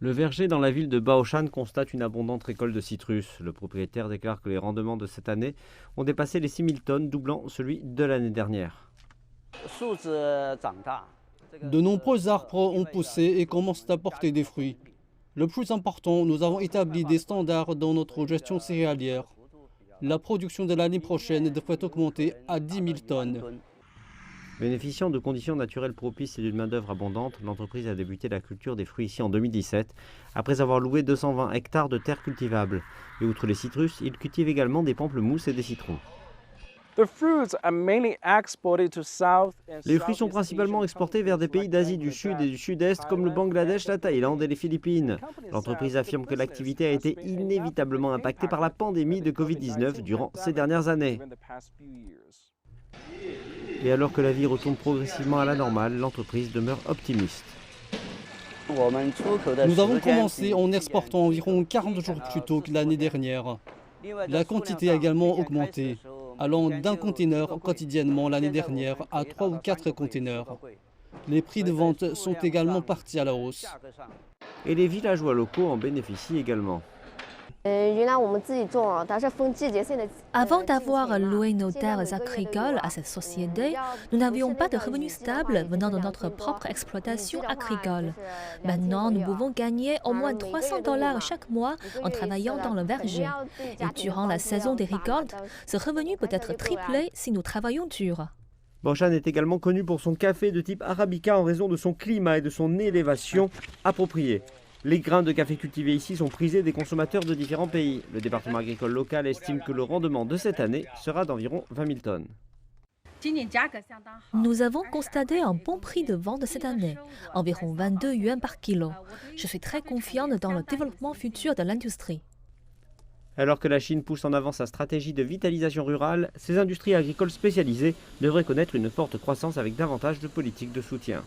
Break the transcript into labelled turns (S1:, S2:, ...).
S1: Le verger dans la ville de Baoshan constate une abondante récolte de citrus. Le propriétaire déclare que les rendements de cette année ont dépassé les 6000 tonnes, doublant celui de l'année dernière.
S2: De nombreux arbres ont poussé et commencent à porter des fruits. Le plus important, nous avons établi des standards dans notre gestion céréalière. La production de l'année prochaine devrait augmenter à 10 000 tonnes.
S1: Bénéficiant de conditions naturelles propices et d'une main-d'œuvre abondante, l'entreprise a débuté la culture des fruits ici en 2017, après avoir loué 220 hectares de terres cultivables. Et outre les citrus, il cultive également des pamplemousses et des citrons. Les fruits sont principalement exportés vers des pays d'Asie du Sud et du Sud-Est comme le Bangladesh, la Thaïlande et les Philippines. L'entreprise affirme que l'activité a été inévitablement impactée par la pandémie de Covid-19 durant ces dernières années. Et alors que la vie retourne progressivement à la normale, l'entreprise demeure optimiste.
S2: Nous avons commencé en exportant environ 40 jours plus tôt que l'année dernière. La quantité a également augmenté, allant d'un conteneur quotidiennement l'année dernière à 3 ou 4 conteneurs. Les prix de vente sont également partis à la hausse.
S1: Et les villageois locaux en bénéficient également.
S3: Avant d'avoir loué nos terres agricoles à cette société, nous n'avions pas de revenus stables venant de notre propre exploitation agricole. Maintenant, nous pouvons gagner au moins $300 chaque mois en travaillant dans le verger. Et durant la saison des récoltes, ce revenu peut être triplé si nous travaillons dur.
S1: Baoshan est également connu pour son café de type arabica en raison de son climat et de son élévation appropriée. Les grains de café cultivés ici sont prisés des consommateurs de différents pays. Le département agricole local estime que le rendement de cette année sera d'environ 20 000 tonnes.
S3: Nous avons constaté un bon prix de vente cette année, environ 22 yuan par kilo. Je suis très confiante dans le développement futur de l'industrie.
S1: Alors que la Chine pousse en avant sa stratégie de vitalisation rurale, ces industries agricoles spécialisées devraient connaître une forte croissance avec davantage de politiques de soutien.